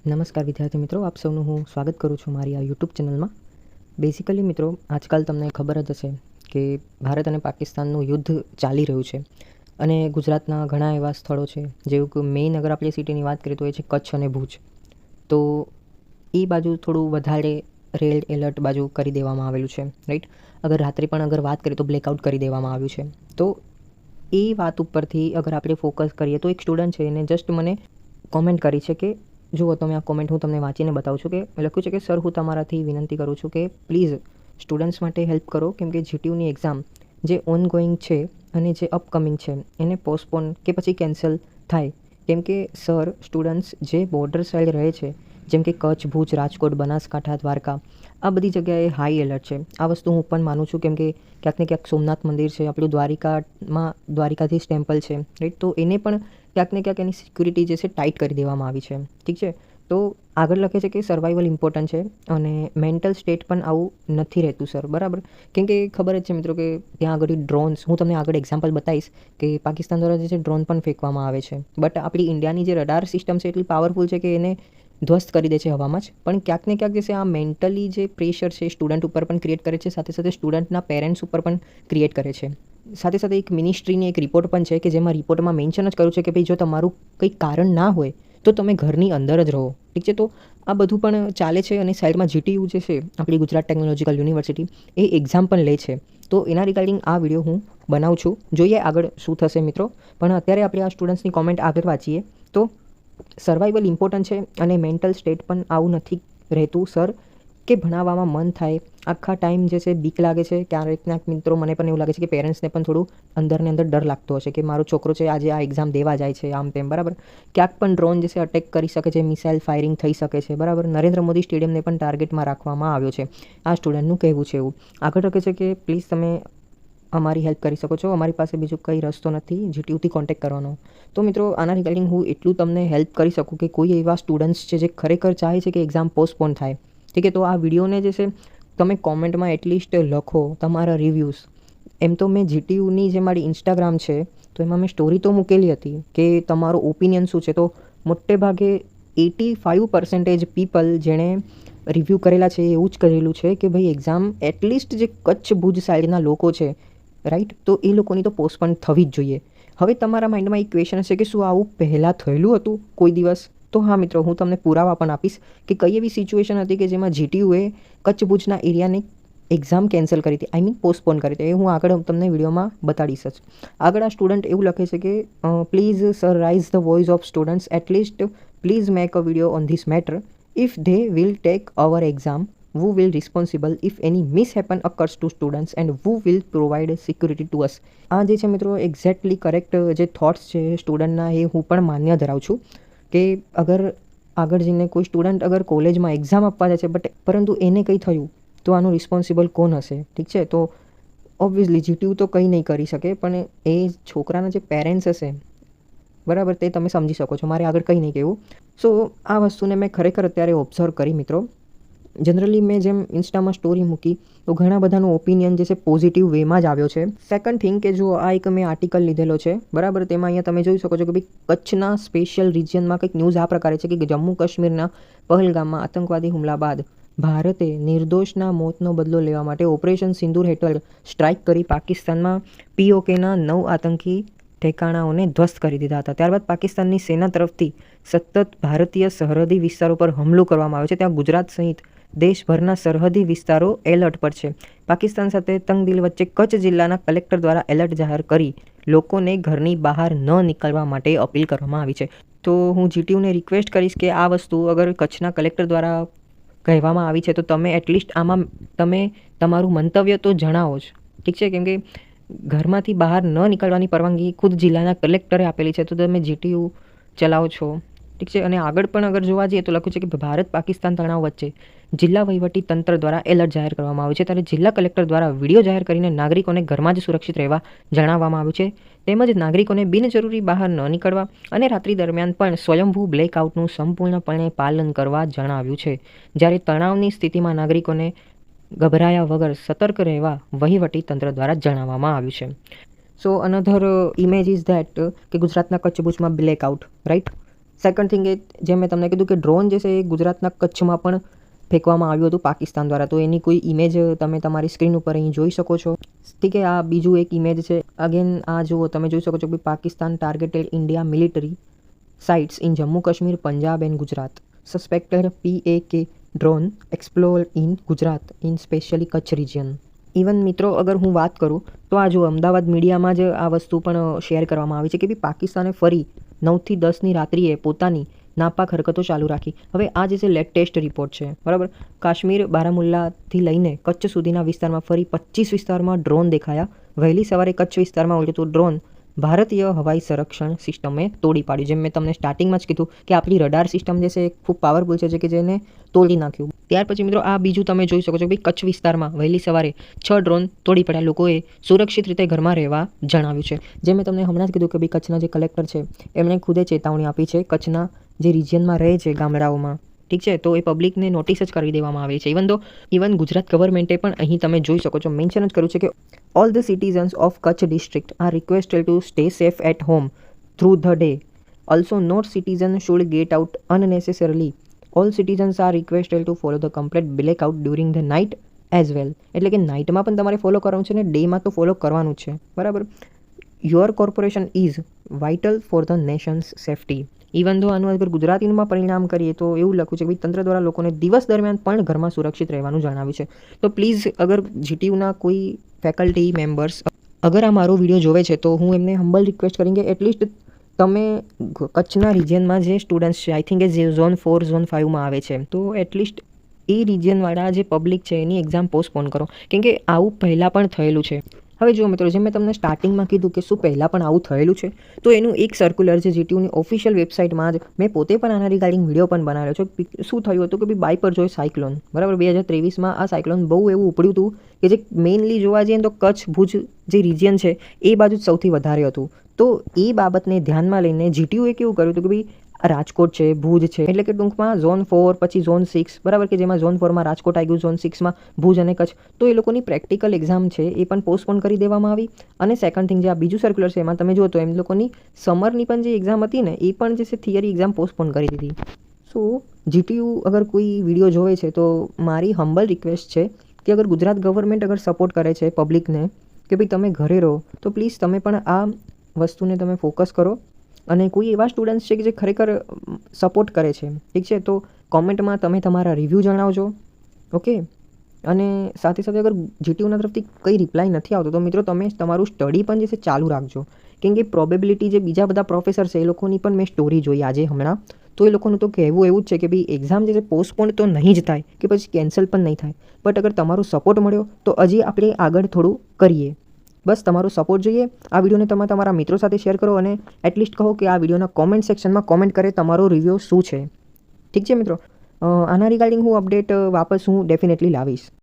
નમસ્કાર વિદ્યાર્થી મિત્રો, આપ સૌનું હું સ્વાગત કરું છું મારી આ યુટ્યુબ ચેનલમાં. બેઝિકલી મિત્રો, આજકાલ તમને ખબર જ હશે કે ભારત અને પાકિસ્તાનનું યુદ્ધ ચાલી રહ્યું છે અને ગુજરાતના ઘણા એવા સ્થળો છે, જેવું કે મેઇન અગર આપણે સિટીની વાત કરીએ તો એ છે કચ્છ અને ભુજ. તો એ બાજુ થોડું વધારે રેડ એલર્ટ બાજુ કરી દેવામાં આવેલું છે, રાઈટ. અગર રાત્રે પણ અગર વાત કરીએ તો બ્લેકઆઉટ કરી દેવામાં આવ્યું છે. તો એ વાત ઉપરથી અગર આપણે ફોકસ કરીએ તો એક સ્ટુડન્ટ છે એને જસ્ટ મને કોમેન્ટ કરી છે કે જુઓ તમે આ કોમેન્ટ હું તમને વાંચીને બતાવું છું. કે લખ્યું છે કે સર, હું તમારાથી વિનંતી કરું છું કે પ્લીઝ સ્ટુડન્ટ્સ માટે હેલ્પ કરો, કેમ કે જીટીયુની એક્ઝામ જે ઓનગોઈંગ છે અને જે અપકમિંગ છે એને પોસ્ટપોન કે પછી કેન્સલ થાય. કેમ કે સર, સ્ટુડન્ટ્સ જે બોર્ડર સાઈડ રહે છે, જેમ કે કચ્છ, ભુજ, રાજકોટ, બનાસકાંઠા, દ્વારકા, આ બધી જગ્યાએ હાઈ એલર્ટ છે. આ વસ્તુ હું પણ માનું છું, કેમ કે ક્યાંક ને ક્યાંક સોમનાથ મંદિર છે, આપણું દ્વારિકામાં દ્વારિકાધીશ ટેમ્પલ છે, રાઈટ. તો એને પણ ક્યાંક ને ક્યાંક એની સિક્યુરિટી જે છે ટાઈટ કરી દેવામાં આવી છે, ઠીક છે. તો આગળ લખે છે કે સર્વાઈવલ ઇમ્પોર્ટન્ટ છે અને મેન્ટલ સ્ટેટ પણ આવું નથી રહેતું સર, બરાબર. કેમ કે ખબર જ છે મિત્રો કે ત્યાં આગળ ડ્રોન્સ, હું તમને આગળ એક્ઝામ્પલ બતાવીશ કે પાકિસ્તાન દ્વારા જે છે ડ્રોન પણ ફેંકવામાં આવે છે. બટ આપણી ઇન્ડિયાની જે રડાર સિસ્ટમ છે એટલી પાવરફુલ છે કે એને ધ્વસ્ત કરી દે છે હવામાં જ. પણ ક્યાંક ને ક્યાંક જે છે આ મેન્ટલી જે પ્રેશર છે સ્ટુડન્ટ ઉપર પણ ક્રિએટ કરે છે, સાથે સાથે સ્ટુડન્ટના પેરેન્ટ્સ ઉપર પણ ક્રિએટ કરે છે. સાથે સાથે એક મિનિસ્ટ્રીની એક રિપોર્ટ પણ છે કે જેમાં રિપોર્ટમાં મેન્શન જ કર્યું છે કે ભાઈ જો તમારું કંઈ કારણ ના હોય તો તમે ઘરની અંદર જ રહો, ઠીક છે. તો આ બધું પણ ચાલે છે અને સાઈડમાં જીટીયુ જે છે આપણી ગુજરાત ટેકનોલોજીકલ યુનિવર્સિટી એ એક્ઝામ પણ લે છે. તો એના રિગાર્ડિંગ આ વિડીયો હું બનાવું છું. જોઈએ આગળ શું થશે મિત્રો. પણ અત્યારે આપણે આ સ્ટુડન્ટ્સની કોમેન્ટ આગળ વાંચીએ તો સર્વાઈવલ ઇમ્પોર્ટન્ટ છે અને મેન્ટલ સ્ટેટ પણ આવું નથી રહેતું સર, કે ભણાવવામાં મન થાય આખા ટાઈમ જે છે બીક લાગે છે. ક્યારેક ક્યાંક મિત્રો મને પણ એવું લાગે છે કે પેરેન્ટ્સને પણ થોડું અંદરને અંદર ડર લાગતો હશે કે મારો છોકરો છે આજે આ એક્ઝામ દેવા જાય છે, આમ તેમ, બરાબર. ક્યાંક પણ ડ્રોન જે છે અટેક કરી શકે છે, મિસાઇલ ફાયરિંગ થઈ શકે છે, બરાબર. નરેન્દ્ર મોદી સ્ટેડિયમને પણ ટાર્ગેટમાં રાખવામાં આવ્યો છે, આ સ્ટુડન્ટનું કહેવું છે એવું. આગળ લખે છે કે પ્લીઝ તમે અમારી હેલ્પ કરી શકો છો, અમારી પાસે બીજો કંઈ રસ્તો નથી જીટીયુથી કોન્ટેક્ટ કરવાનો. તો મિત્રો, આના રિગાર્ડિંગ હું એટલું તમને હેલ્પ કરી શકું કે કોઈ એવા સ્ટુડન્ટ્સ છે જે ખરેખર ચાહે છે કે એક્ઝામ પોસ્ટપોન થાય, ઠીક છે. તો આ વિડીયોને જે છે તમે કોમેન્ટમાં એટલીસ્ટ લખો તમારા રિવ્યૂઝ. એમ તો મેં જીટીયુની જે મારી ઇન્સ્ટાગ્રામ છે તો એમાં મેં સ્ટોરી તો મૂકેલી હતી કે તમારો ઓપિનિયન શું છે. તો મોટે ભાગે 85% પીપલ જેણે રિવ્યૂ કરેલા છે એવું જ કરેલું છે કે ભાઈ એક્ઝામ એટલીસ્ટ જે કચ્છ ભુજ સાઈડના લોકો છે, રાઈટ, તો એ લોકોની તો પોસ્ટપોન થવી જ જોઈએ. હવે તમારા માઇન્ડમાં એક ક્વેશ્ચન હશે કે શું આવું પહેલાં થયેલું હતું કોઈ દિવસ? તો હા મિત્રો, હું તમને પુરાવા પણ આપીશ કે કઈ એવી સિચ્યુએશન હતી કે જેમાં જીટીયુએ કચ્છ ભુજના એરિયાની એક્ઝામ કેન્સલ કરી હતી, આઈ મીન પોસ્ટપોન કરી હતી. એ હું આગળ તમને વિડીયોમાં બતાડીશ જ. આગળ આ સ્ટુડન્ટ એવું લખે છે કે please sir raise the voice of students, at least please make a video on this matter. If they will take our exam, who will responsible if any mishappen occurs to students and who will provide security to us. આ જે છે મિત્રો exactly correct જે thoughts છે સ્ટુડન્ટના એ હું પણ માન્ય ધરાવું છું કે અગર આગળ જઈને કોઈ સ્ટુડન્ટ અગર કોલેજમાં એક્ઝામ આપવા જાય છે પરંતુ એને કંઈ થયું તો આનું રિસ્પોન્સિબલ કોણ હશે, ઠીક છે. તો ઓબ્વિયસલી જીટીયુ તો કંઈ નહીં કરી શકે, પણ એ છોકરાના જે પેરેન્ટ્સ હશે, બરાબર, તે તમે સમજી શકો છો, મારે આગળ કંઈ નહીં કહેવું. સો આ વસ્તુને મેં ખરેખર અત્યારે ઓબ્ઝર્વ કરી મિત્રો. જનરલી મેં જેમ ઇન્સ્ટામાં સ્ટોરી મૂકી તો ઘણા બધાનો ઓપિનિયન જે છે પોઝિટિવ વેમાં જ આવ્યો છે. સેકન્ડ થિંગ કે જો આ એક મેં આર્ટિકલ લીધેલો છે, બરાબર, તેમાં અહીંયા તમે જોઈ શકો છો કે ભાઈ કચ્છના સ્પેશિયલ રિજિયનમાં કંઈક ન્યૂઝ આ પ્રકારે છે કે જમ્મુ કાશ્મીરના પહલગામમાં આતંકવાદી હુમલા બાદ ભારતે નિર્દોષના મોતનો બદલો લેવા માટે ઓપરેશન સિંદૂર હેઠળ સ્ટ્રાઇક કરી પાકિસ્તાનમાં પીઓકેના 9 આતંકી ઠેકાણાઓને ધ્વસ્ત કરી દીધા હતા. ત્યારબાદ પાકિસ્તાનની સેના તરફથી સતત ભારતીય સરહદી વિસ્તારો પર હુમલો કરવામાં આવ્યો છે. ત્યાં ગુજરાત સહિત દેશભરના સરહદી વિસ્તારો એલર્ટ પર છે. પાકિસ્તાન સાથે તંગદિલ વચ્ચે કચ્છ જિલ્લાના કલેક્ટર દ્વારા એલર્ટ જાહેર કરી લોકોને ઘરની બહાર ન નીકળવા માટે અપીલ કરવામાં આવી છે. તો હું જીટીયુને રિક્વેસ્ટ કરીશ કે આ વસ્તુ અગર કચ્છના કલેક્ટર દ્વારા કહેવામાં આવી છે તો તમે એટલીસ્ટ આમાં તમે તમારું મંતવ્ય તો જણાવો જ, ઠીક છે. કેમ કે ઘરમાંથી બહાર ન નીકળવાની પરવાનગી ખુદ જિલ્લાના કલેક્ટરે આપેલી છે, તો તમે જીટીયુ ચલાવો છો, ઠીક છે. અને આગળ પણ અગર જોવા જઈએ તો લખ્યું છે કે ભારત પાકિસ્તાન તણાવ વચ્ચે જિલ્લા વહીવટી તંત્ર દ્વારા એલર્ટ જાહેર કરવામાં આવ્યું છે. ત્યારે જિલ્લા કલેક્ટર દ્વારા વિડીયો જાહેર કરીને નાગરિકોને ઘરમાં જ સુરક્ષિત રહેવા જણાવવામાં આવ્યું છે. તેમજ નાગરિકોને બિનજરૂરી બહાર ન નીકળવા અને રાત્રિ દરમિયાન પણ સ્વયંભૂ બ્લેકઆઉટનું સંપૂર્ણપણે પાલન કરવા જણાવ્યું છે. જ્યારે તણાવની સ્થિતિમાં નાગરિકોને ગભરાયા વગર સતર્ક રહેવા વહીવટી તંત્ર દ્વારા જણાવવામાં આવ્યું છે. સો અનધર ઇમેજ ઇઝ ધેટ કે ગુજરાતના કચ્છ ભુજમાં બ્લેકઆઉટ, રાઈટ. સેકન્ડ થિંગ એ જેમ મેં તમને કીધું કે ડ્રોન જે છે એ ગુજરાતના કચ્છમાં પણ ફેંકવામાં આવ્યું હતું પાકિસ્તાન દ્વારા, તો એની કોઈ ઇમેજ તમે તમારી સ્ક્રીન ઉપર અહીં જોઈ શકો છો. ઠીક છે, આ બીજું એક ઇમેજ છે. અગેન આ જુઓ, તમે જોઈ શકો છો કે Pakistan targeted India military sites in Jammu Kashmir, Punjab and Gujarat. Suspected PAK drone explore in Gujarat in specially Kutch region. Even મિત્રો અગર હું વાત કરું તો આ જો અમદાવાદ મીડિયામાં જ આ વસ્તુ પણ શેર કરવામાં આવી છે કે પાકિસ્તાને ફરી 9 થી 10ની રાત્રિએ પોતાની નાપાક હરકતો ચાલુ રાખી. હવે આ જે છે લેટેસ્ટ રિપોર્ટ છે, બરાબર. કાશ્મીર બારામુલ્લાથી લઈને કચ્છ સુધીના વિસ્તારમાં ફરી 25 વિસ્તારમાં ડ્રોન દેખાયા. વહેલી સવારે કચ્છ વિસ્તારમાં ઉડતું ડ્રોન ભારતીય હવાઈ સંરક્ષણ સિસ્ટમે તોડી પાડ્યું. જેમ મેં તમને સ્ટાર્ટિંગમાં જ કીધું કે આપણી રડાર સિસ્ટમ જે છે એ ખૂબ પાવરફુલ છે કે જેને તોડી નાખ્યું. ત્યાર પછી મિત્રો આ બીજું તમે જોઈ શકો છો કે કચ્છ વિસ્તારમાં વહેલી સવારે 6 ડ્રોન તોડી પડ્યા. લોકોએ સુરક્ષિત રીતે ઘરમાં રહેવા જણાવ્યું છે. જેમ મેં તમને હમણાં જ કીધું કે કચ્છના જે કલેક્ટર છે એમણે ખુદે ચેતવણી આપી છે કચ્છના જે રિજિયનમાં રહે છે ગામડાઓમાં, ઠીક છે, તો એ પબ્લિકને નોટિસ જ કરી દેવામાં આવી છે. ઇવન ગુજરાત ગવર્મેન્ટે પણ અહીં તમે જોઈ શકો છો મેન્શન જ કર્યું છે કે all the citizens of Kutch district are requested to stay safe at home through the day. Also not citizen should get out unnecessarily. All citizens are requested to follow the complete blackout during the night as well. એટલે કે નાઇટમાં પણ તમારે follow કરવાનું છે ને ડેમાં તો follow કરવાનું જ છે, બરાબર. Your corporation is vital for the Nations safety. Even ધો આનું અગર ગુજરાતીમાં પરિણામ કરીએ તો એવું લખ્યું છે કે તંત્ર દ્વારા લોકોને દિવસ દરમિયાન પણ ઘરમાં સુરક્ષિત રહેવાનું જણાવ્યું છે. તો પ્લીઝ અગર GTUના કોઈ ફેકલ્ટી મેમ્બર્સ અગર આ મારો વિડીયો જોવે છે તો હું એમને હમ્બલ રિક્વેસ્ટ કરીને કે એટલીસ્ટ તમે કચ્છના રિજિયનમાં જે સ્ટુડન્ટ્સ છે, આઈ થિંક એ ઝોન 4 ઝોન 5માં આવે છે, તો એટલીસ્ટ એ રિજિયનવાળા જે પબ્લિક છે એની એક્ઝામ પોસ્ટપોન કરો, કેમ કે આવું પહેલાં પણ થયેલું છે. હવે જુઓ મિત્રો, જેમ મેં તમને સ્ટાર્ટિંગમાં કીધું કે શું પહેલાં પણ આવું થયેલું છે, તો એનું એક સર્ક્યુલર છે GTUની ઓફિશિયલ વેબસાઇટમાં જ મેં પોતે પણ આના રિગાર્ડિંગ વિડીયો પણ બનાવ્યો છે. શું થયું હતું કે બાયપરજોય સાયક્લોન, બરાબર, 2023માં આ સાયક્લોન બહુ એવું ઉપડ્યું હતું કે જે મેઇનલી જોવા જઈએ તો કચ્છ ભુજ જે રિજિયન છે એ બાજુ જ સૌથી વધારે હતું. તો એ બાબતને ધ્યાનમાં લઈને GTUએ કેવું કર્યું હતું કે રાજકોટ છે, ભુજ છે, એટલે કે ટૂંકમાં ઝોન 4 પછી ઝોન 6, બરાબર, કે જેમાં ઝોન 4માં રાજકોટ આવી ગયું, ઝોન 6માં ભુજ અને કચ્છ, તો એ લોકોની પ્રેક્ટિકલ એક્ઝામ છે એ પણ પોસ્ટપોન કરી દેવામાં આવી. અને સેકન્ડ થિંગ જે આ બીજું સર્ક્યુલર છે એમાં તમે જુઓ તો એમ લોકોની સમરની પણ જે એક્ઝામ હતી ને એ પણ જે છે થિયરી એક્ઝામ પોસ્ટપોન કરી દીધી. સો GTU અગર કોઈ વિડીયો જોવે છે તો મારી હમ્બલ રિક્વેસ્ટ છે કે અગર ગુજરાત ગવર્મેન્ટ અગર સપોર્ટ કરે છે પબ્લિકને કે ભાઈ તમે ઘરે રહો, તો પ્લીઝ તમે પણ આ વસ્તુને તમે ફોકસ કરો. અને કોઈ એવા સ્ટુડન્ટ્સ છે કે જે ખરેખર સપોર્ટ કરે છે, ઠીક છે, તો કોમેન્ટમાં તમે તમારા રિવ્યૂ જણાવજો, ઓકે. અને સાથે સાથે અગર GTUના તરફથી કંઈ રિપ્લાય નથી આવતો તો મિત્રો તમે તમારું સ્ટડી પણ જે છે ચાલુ રાખજો, કેમ કે પ્રોબેબિલિટી જે બીજા બધા પ્રોફેસર છે એ લોકોની પણ મેં સ્ટોરી જોઈ આજે હમણાં, તો એ લોકોનું તો કહેવું એવું જ છે કે ભાઈ એક્ઝામ જે છે પોસ્ટપોન તો નહીં જ થાય કે પછી કેન્સલ પણ નહીં થાય, બટ અગર તમારો સપોર્ટ મળ્યો તો હજી આપણે આગળ થોડું કરીએ. બસ તમારો સપોર્ટ જોઈએ. આ વિડીયોને તમે તમારા મિત્રો સાથે શેર કરો અને એટલીસ્ટ કહો કે આ વિડીયોના કોમેન્ટ સેક્શનમાં કોમેન્ટ કરે તમારો રિવ્યૂ શું છે, ઠીક છે મિત્રો. આના રિગાર્ડિંગ હું અપડેટ વાપસ હું ડેફિનેટલી લાવીશ.